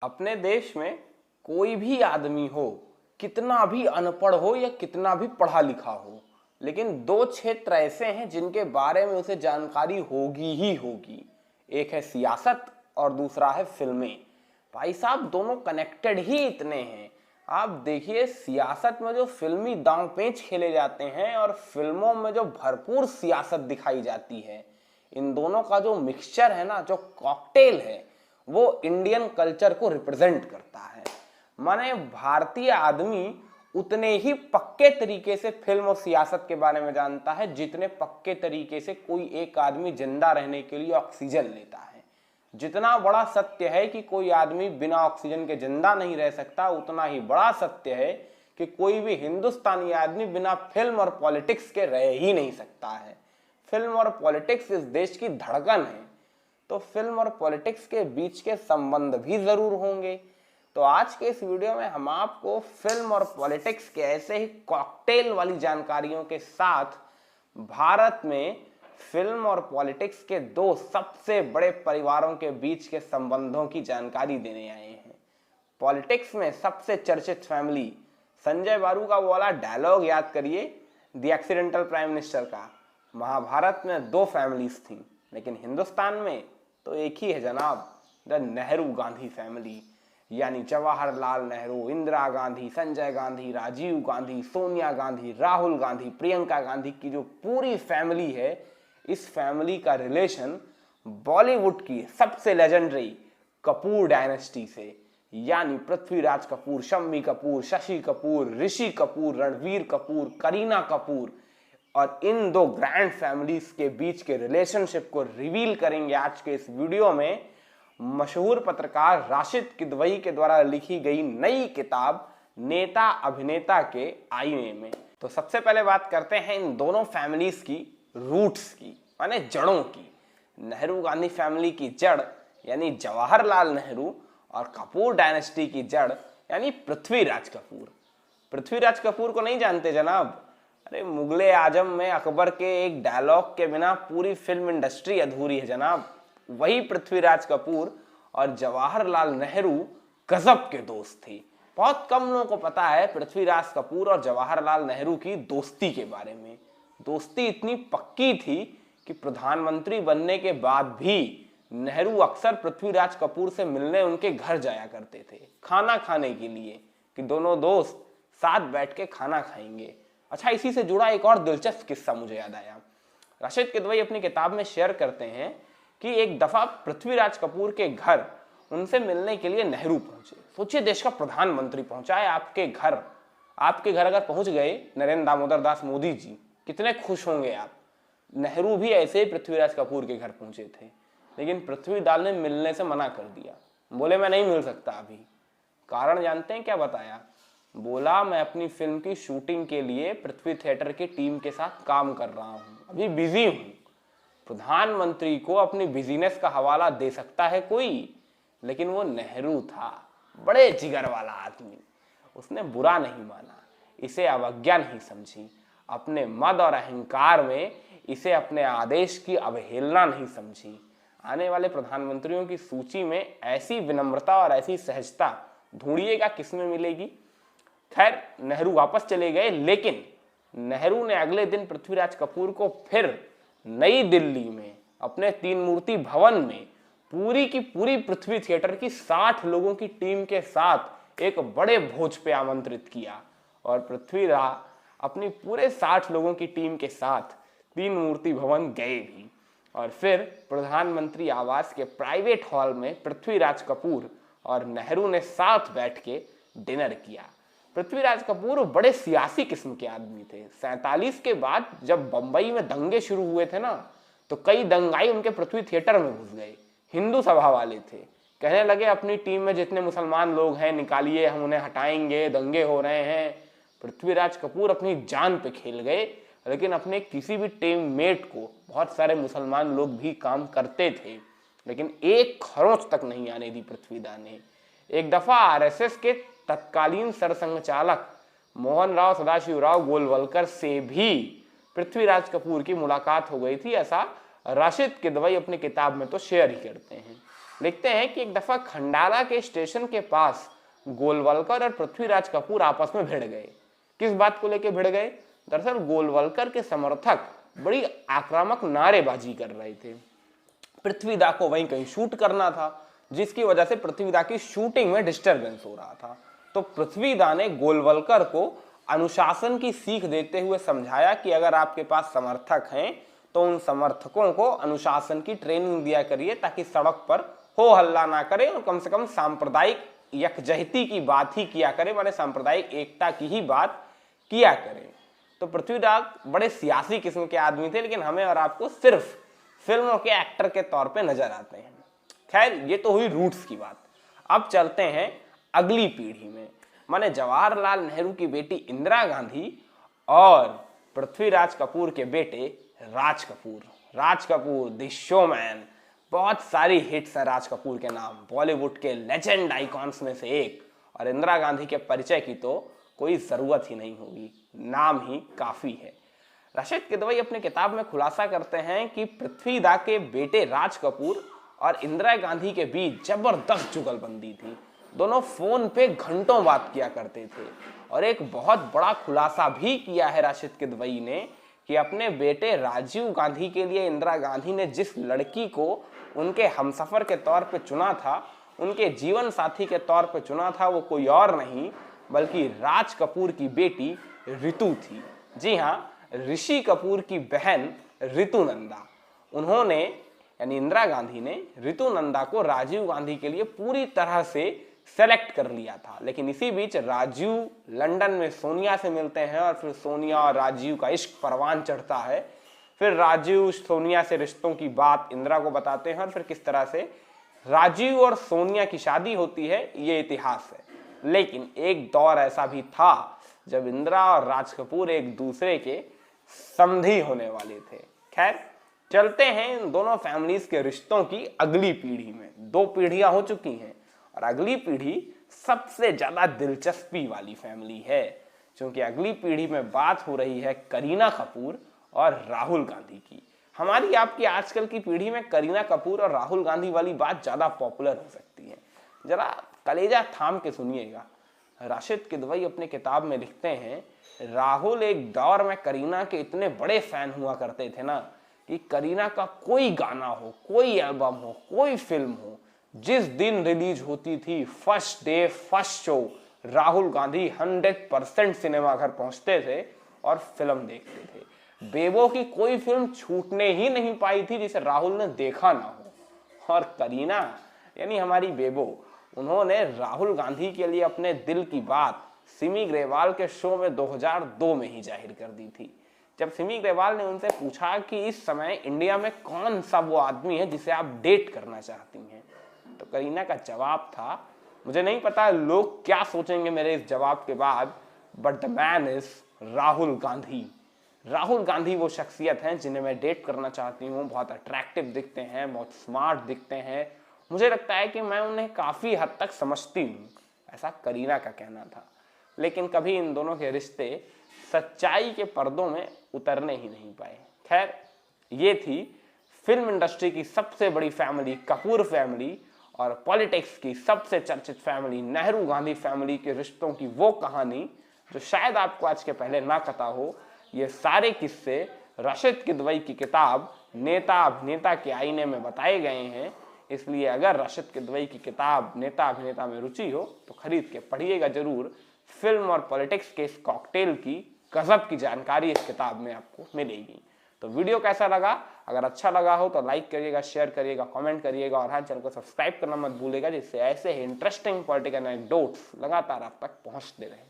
अपने देश में कोई भी आदमी हो, कितना भी अनपढ़ हो या कितना भी पढ़ा लिखा हो, लेकिन दो क्षेत्र ऐसे हैं जिनके बारे में उसे जानकारी होगी ही होगी। एक है सियासत और दूसरा है फिल्में। भाई साहब, दोनों कनेक्टेड ही इतने हैं। आप देखिए, सियासत में जो फिल्मी दांव पेच खेले जाते हैं और फिल्मों में जो भरपूर सियासत दिखाई जाती है, इन दोनों का जो मिक्सचर है ना, जो कॉकटेल है, वो इंडियन कल्चर को रिप्रेजेंट करता है। माने भारतीय आदमी उतने ही पक्के तरीके से फिल्म और सियासत के बारे में जानता है जितने पक्के तरीके से कोई एक आदमी जिंदा रहने के लिए ऑक्सीजन लेता है। जितना बड़ा सत्य है कि कोई आदमी बिना ऑक्सीजन के जिंदा नहीं रह सकता, उतना ही बड़ा सत्य है कि कोई भी हिंदुस्तानी आदमी बिना फिल्म और पॉलिटिक्स के रह ही नहीं सकता है। फिल्म और पॉलिटिक्स इस देश की धड़कन है, तो फिल्म और पॉलिटिक्स के बीच के संबंध भी जरूर होंगे। तो आज के इस वीडियो में हम आपको फिल्म और पॉलिटिक्स के ऐसे ही कॉकटेल वाली जानकारियों के साथ भारत में फिल्म और पॉलिटिक्स के दो सबसे बड़े परिवारों के बीच के संबंधों की जानकारी देने आए हैं। पॉलिटिक्स में सबसे चर्चित फैमिली, संजय बारू का वो वाला डायलॉग याद करिए, द एक्सीडेंटल प्राइम मिनिस्टर का। महाभारत में दो फैमिलीज थी, लेकिन हिंदुस्तान में तो एक ही है जनाब, द नेहरू गांधी फैमिली। यानी जवाहरलाल नेहरू, इंदिरा गांधी, संजय गांधी, राजीव गांधी, सोनिया गांधी, राहुल गांधी, प्रियंका गांधी की जो पूरी फैमिली है, इस फैमिली का रिलेशन बॉलीवुड की सबसे लेजेंडरी कपूर डायनेस्टी से, यानी पृथ्वीराज कपूर, शम्मी कपूर, शशि कपूर, ऋषि कपूर, रणवीर कपूर, करीना कपूर, और इन दो ग्रैंड फैमिलीज के बीच के रिलेशनशिप को रिवील करेंगे आज के इस वीडियो में मशहूर पत्रकार राशिद किदवई के द्वारा लिखी गई नई किताब नेता अभिनेता के आईने में। तो सबसे पहले बात करते हैं इन दोनों फैमिलीज की रूट्स की, माने जड़ों की। नेहरू गांधी फैमिली की जड़ यानी जवाहरलाल नेहरू, और कपूर डायनेस्टी की जड़ यानी पृथ्वीराज कपूर। पृथ्वीराज कपूर को नहीं जानते जनाब? अरे, मुगले आजम में अकबर के एक डायलॉग के बिना पूरी फिल्म इंडस्ट्री अधूरी है जनाब। वही पृथ्वीराज कपूर और जवाहरलाल नेहरू गजब के दोस्त थे। बहुत कम लोगों को पता है पृथ्वीराज कपूर और जवाहरलाल नेहरू की दोस्ती के बारे में। दोस्ती इतनी पक्की थी कि प्रधानमंत्री बनने के बाद भी नेहरू अक्सर पृथ्वीराज कपूर से मिलने उनके घर जाया करते थे, खाना खाने के लिए, कि दोनों दोस्त साथ बैठ के खाना खाएंगे। अच्छा, इसी से जुड़ा एक और दिलचस्प किस्सा मुझे याद आया। राशिद किदवई अपनी किताब में शेयर करते हैं कि एक दफा पृथ्वीराज कपूर के घर उनसे मिलने के लिए नेहरू पहुंचे। सोचिए, देश का प्रधानमंत्री पहुंचा है आपके घर। आपके घर अगर पहुंच गए नरेंद्र दामोदर दास मोदी जी, कितने खुश होंगे आप। नेहरू भी ऐसे ही पृथ्वीराज कपूर के घर पहुंचे थे, लेकिन पृथ्वीदाल ने मिलने से मना कर दिया। बोले, मैं नहीं मिल सकता अभी। कारण जानते हैं क्या बताया? बोला, मैं अपनी फिल्म की शूटिंग के लिए पृथ्वी थिएटर की टीम के साथ काम कर रहा हूं, अभी बिजी हूं। प्रधानमंत्री को अपनी बिजीनेस का हवाला दे सकता है कोई, लेकिन वो नेहरू था, बड़े जिगर वाला आदमी। उसने बुरा नहीं माना, इसे अवज्ञा नहीं समझी, अपने मद और अहंकार में इसे अपने आदेश की अवहेलना नहीं समझी। आने वाले प्रधानमंत्रियों की सूची में ऐसी विनम्रता और ऐसी सहजता ढूंढिएगा किसमें मिलेगी। खैर, नेहरू वापस चले गए, लेकिन नेहरू ने अगले दिन पृथ्वीराज कपूर को फिर नई दिल्ली में अपने तीन मूर्ति भवन में पूरी की पूरी पृथ्वी थिएटर की 60 लोगों की टीम के साथ एक बड़े भोज पे आमंत्रित किया, और पृथ्वीराज अपनी पूरे 60 लोगों की टीम के साथ तीन मूर्ति भवन गए भी, और फिर प्रधानमंत्री आवास के प्राइवेट हॉल में पृथ्वीराज कपूर और नेहरू ने साथ बैठ के डिनर किया। पृथ्वीराज कपूर बड़े सियासी किस्म के आदमी थे। 47 के बाद जब बंबई में दंगे शुरू हुए थे ना, तो कई दंगाई उनके पृथ्वी थिएटर में घुस गए। हिंदू सभा वाले थे, कहने लगे अपनी टीम में जितने मुसलमान लोग हैं निकालिए, हम उन्हें हटाएंगे, दंगे हो रहे हैं। पृथ्वीराज कपूर अपनी जान पे खेल गए, लेकिन अपने किसी भी टीम मेट को, बहुत सारे मुसलमान लोग भी काम करते थे, लेकिन एक खरोंच तक नहीं आने दी पृथ्वीदा ने। एक दफा आरएसएस के तत्कालीन सरसंघचालक मोहन राव सदाशिवराव गोलवलकर से भी पृथ्वीराज कपूर की मुलाकात हो गई थी, ऐसा राशिद किदवई अपनी किताब में तो शेयर ही करते हैं। लिखते हैं कि एक दफा खंडाला के स्टेशन के पास गोलवलकर और पृथ्वीराज कपूर आपस में भिड़ गए। किस बात को लेकर भिड़ गए? दरअसल गोलवलकर के समर्थक बड़ी आक्रामक नारेबाजी कर रहे थे। पृथ्वीदा को वहीं कहीं शूट करना था, जिसकी वजह से पृथ्वीदा की शूटिंग में डिस्टरबेंस हो रहा था। तो पृथ्वीदा ने गोलवलकर को अनुशासन की सीख देते हुए समझाया कि अगर आपके पास समर्थक हैं तो उन समर्थकों को अनुशासन की ट्रेनिंग दिया करिए, ताकि सड़क पर हो हल्ला ना करें और कम से कम सांप्रदायिक यकजहती की बात ही किया करें, माने सांप्रदायिक एकता की ही बात किया करें। तो पृथ्वीराज बड़े सियासी किस्म के आदमी थे, लेकिन हमें और आपको सिर्फ फिल्मों के एक्टर के तौर पे नजर आते हैं। खैर, ये तो हुई रूट्स की बात। अब चलते हैं अगली पीढ़ी में, माने जवाहरलाल नेहरू की बेटी इंदिरा गांधी और पृथ्वीराज कपूर के बेटे राज कपूर। राज कपूर द शोमैन, बहुत सारी हिट्स है राज कपूर के नाम, बॉलीवुड के लेजेंड आइकॉन्स में से एक। और इंदिरा गांधी के परिचय की तो कोई जरूरत ही नहीं होगी, नाम ही काफी है। राशिद किदवई अपनी किताब में खुलासा करते हैं कि पृथ्वीदा के बेटे राज कपूर और इंदिरा गांधी के बीच जबरदस्त जुगलबंदी थी। दोनों फोन पे घंटों बात किया करते थे। और एक बहुत बड़ा खुलासा भी किया है राशिद किदवई ने कि अपने बेटे राजीव गांधी के लिए इंदिरा गांधी ने जिस लड़की को उनके हमसफर के तौर पे चुना था, उनके जीवन साथी के तौर पे चुना था, वो कोई और नहीं बल्कि राज कपूर की बेटी रितु थी। जी हाँ, ऋषि कपूर की बहन रितु नंदा। उन्होंने यानी इंदिरा गांधी ने रितु नंदा को राजीव गांधी के लिए पूरी तरह से सेलेक्ट कर लिया था। लेकिन इसी बीच राजीव लंदन में सोनिया से मिलते हैं और फिर सोनिया और राजीव का इश्क परवान चढ़ता है। फिर राजीव सोनिया से रिश्तों की बात इंदिरा को बताते हैं और फिर किस तरह से राजीव और सोनिया की शादी होती है, ये इतिहास है। लेकिन एक दौर ऐसा भी था जब इंदिरा और राज कपूर एक दूसरे के समधी होने वाले थे। खैर, चलते हैं इन दोनों फैमिलीज के रिश्तों की अगली पीढ़ी में। दो पीढ़ियां हो चुकी हैं और अगली पीढ़ी सबसे ज्यादा दिलचस्पी वाली फैमिली है, क्योंकि अगली पीढ़ी में बात हो रही है करीना कपूर और राहुल गांधी की। हमारी आपकी आजकल की पीढ़ी में करीना कपूर और राहुल गांधी वाली बात ज्यादा पॉपुलर हो सकती है। जरा कलेजा थाम के सुनिएगा। राशिद किदवई अपने किताब में लिखते हैं, राहुल एक दौर में करीना के इतने बड़े फैन हुआ करते थे ना कि करीना का कोई गाना हो, कोई एल्बम हो, कोई फिल्म हो, जिस दिन रिलीज होती थी first day first show Rahul Gandhi 100% cinema घर पहुंचते थे और फिल्म देखते थे। बेबो की कोई फिल्म छूटने ही नहीं पाई थी जिसे राहुल ने देखा ना हो। और करीना यानी हमारी बेबो, उन्होंने राहुल गांधी के लिए अपने दिल की बात सिमी ग्रेवाल के शो में 2002 में ही जाहिर कर दी थी। जब सिमी ग्रेवाल ने उनसे पूछा कि इस समय इंडिया में कौन सा वो आदमी है जिसे आप डेट करना चाहती हैं, तो करीना का जवाब था, मुझे नहीं पता लोग क्या सोचेंगे मेरे इस जवाब के बाद, but the man is Rahul Gandhi. Rahul Gandhi वो शख्सियत हैं जिन्हें मैं डेट करना चाहती हूँ। बहुत अट्रैक्टिव दिखते हैं, बहुत स्मार्ट दिखते हैं, मुझे लगता है कि मैं उन्हें काफ़ी हद तक समझती हूँ, ऐसा करीना का कहना था। लेकिन कभी इन दोनों के रिश्ते सच्चाई के पर्दों में उतरने ही नहीं पाए। खैर, ये थी फिल्म इंडस्ट्री की सबसे बड़ी फैमिली कपूर फैमिली और पॉलिटिक्स की सबसे चर्चित फैमिली नेहरू गांधी फैमिली के रिश्तों की वो कहानी जो शायद आपको आज के पहले ना पता हो। ये सारे किस्से राशिद किदवई की किताब नेता अभिनेता के आईने में बताए गए हैं। इसलिए अगर राशिद किदवई की किताब नेता अभिनेता में रुचि हो तो खरीद के पढ़िएगा जरूर। फिल्म और पॉलिटिक्स के इस कॉकटेल की गजब की जानकारी इस किताब में आपको मिलेगी। तो वीडियो कैसा लगा? अगर अच्छा लगा हो तो लाइक करिएगा, शेयर करिएगा, कमेंट करिएगा और हाँ, चैनल को सब्सक्राइब करना मत भूलिएगा, जिससे ऐसे ही इंटरेस्टिंग पॉलिटिकल एनेक्डोट्स लगातार आप तक पहुंचते रहें।